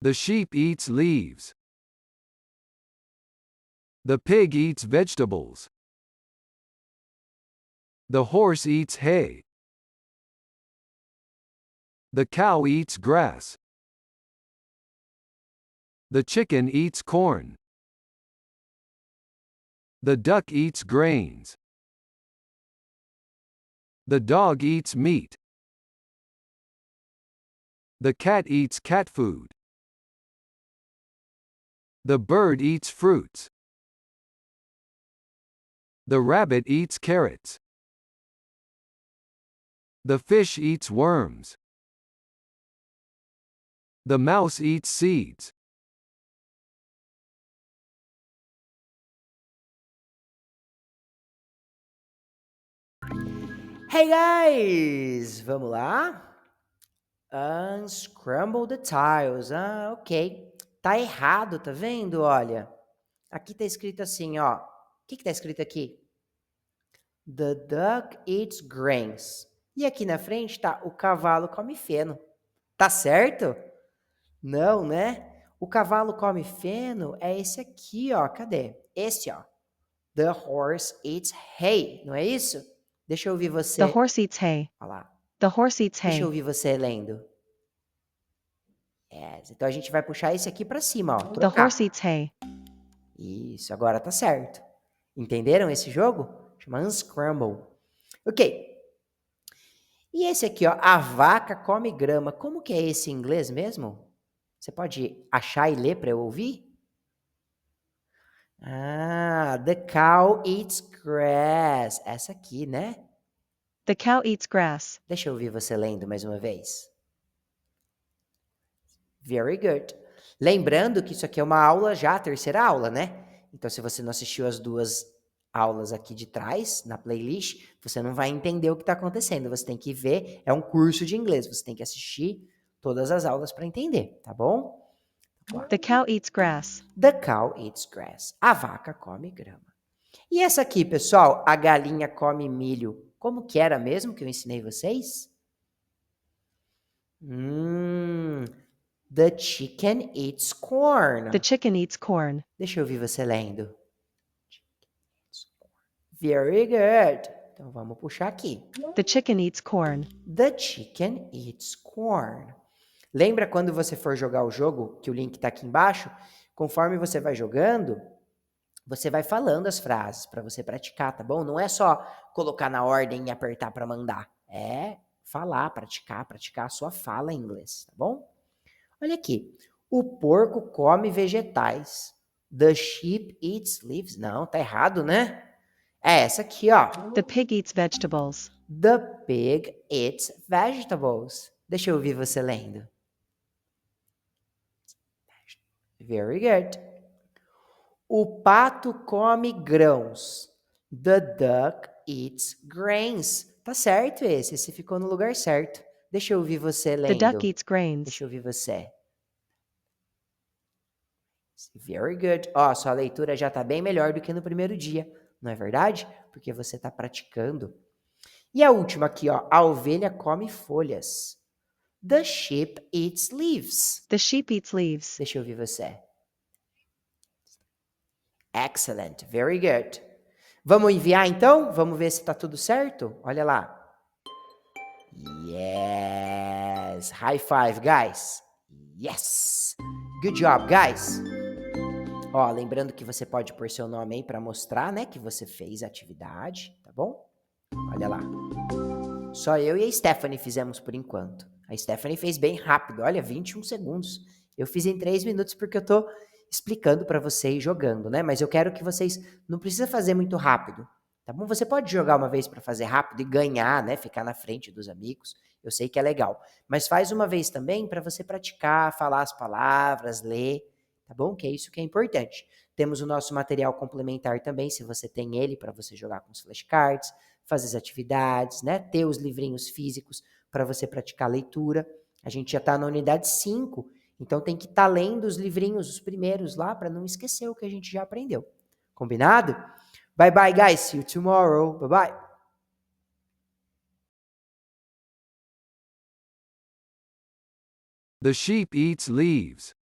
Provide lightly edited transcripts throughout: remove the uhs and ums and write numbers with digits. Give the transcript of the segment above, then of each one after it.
The sheep eats leaves. The pig eats vegetables. The horse eats hay. The cow eats grass. The chicken eats corn. The duck eats grains. The dog eats meat. The cat eats cat food. The bird eats fruits. The rabbit eats carrots. The fish eats worms. The mouse eats seeds. Hey guys! Vamos lá? Unscramble the tiles. Ah, ok. Tá errado, tá vendo? Olha, aqui tá escrito assim, ó. O que tá escrito aqui? The duck eats grains. E aqui na frente tá o cavalo come feno. Tá certo? Não, né? O cavalo come feno é esse aqui, ó. Cadê? Esse, ó. The horse eats hay. Não é isso? Deixa eu ouvir The você. horse eats hay. Olha lá. The horse eats Deixa eu hay. ouvir você lendo. Então a gente vai puxar esse aqui para cima, ó. The horse Trocar. eats hay. Isso, agora tá certo. Entenderam esse jogo? Chama Unscramble. Ok. E esse aqui, ó, a vaca come grama. Como que é esse em inglês mesmo? Você pode achar e ler para eu ouvir? Ah, the cow eats grass. Essa aqui, né? The cow eats grass. Deixa eu ouvir você lendo mais uma vez. Very good. Lembrando que isso aqui é uma aula já, a terceira aula, né? Então, se você não assistiu as duas aulas aqui de trás, na playlist, você não vai entender o que está acontecendo. Você tem que ver, é um curso de inglês, você tem que assistir todas as aulas para entender, tá bom? The cow eats grass. The cow eats grass. A vaca come grama. E essa aqui, pessoal, a galinha come milho. Como que era mesmo que eu ensinei vocês? The chicken eats corn. The chicken eats corn. Deixa eu ouvir você lendo. Very good. Então vamos puxar aqui. The chicken eats corn. The chicken eats corn. Lembra quando você for jogar o jogo, que o link está aqui embaixo? Conforme você vai jogando, você vai falando as frases para você praticar, tá bom? Não é só colocar na ordem e apertar para mandar. É falar, praticar a sua fala em inglês, tá bom? Olha aqui. O porco come vegetais. The sheep eats leaves. Não, tá errado, né? É essa aqui, ó. The pig eats vegetables. The pig eats vegetables. Deixa eu ouvir você lendo. Very good. O pato come grãos. The duck eats grains. Tá certo esse ficou no lugar certo. Deixa eu ouvir você The duck lendo. eats grains. Deixa eu ouvir você. Very good. Ó, sua leitura já tá bem melhor do que no primeiro dia, não é verdade? Porque você tá praticando. E a última aqui, ó. A ovelha come folhas. The sheep eats leaves. The sheep eats leaves. Deixa eu ouvir você. Excellent. Very good. Vamos enviar então? Vamos ver se tá tudo certo? Olha lá. Yes. High five, guys. Yes. Good job, guys. Ó, lembrando que você pode pôr seu nome aí para mostrar, né, que você fez a atividade, tá bom? Olha lá. Só eu e a Stephanie fizemos por enquanto. A Stephanie fez bem rápido, olha, 21 segundos. Eu fiz em 3 minutos porque eu tô explicando para vocês jogando, né? Mas eu quero que vocês não precisa fazer muito rápido, tá bom? Você pode jogar uma vez para fazer rápido e ganhar, né? Ficar na frente dos amigos. Eu sei que é legal, mas faz uma vez também para você praticar, falar as palavras, ler, tá bom? Que é isso que é importante. Temos o nosso material complementar também, se você tem ele para você jogar com os flashcards, fazer as atividades, né? Ter os livrinhos físicos para você praticar a leitura. A gente já está na unidade 5, então tem que estar lendo os livrinhos, os primeiros lá, para não esquecer o que a gente já aprendeu. Combinado? Bye bye, guys. See you tomorrow. Bye bye. The sheep eats leaves.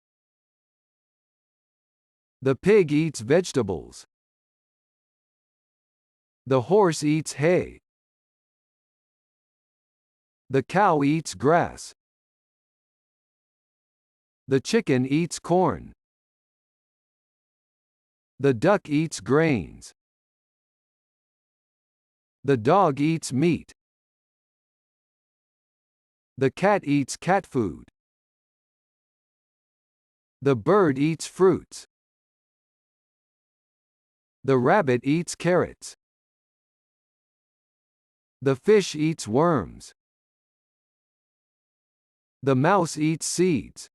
The pig eats vegetables. The horse eats hay. The cow eats grass. The chicken eats corn. The duck eats grains. The dog eats meat. The cat eats cat food. The bird eats fruits. The rabbit eats carrots. The fish eats worms. The mouse eats seeds.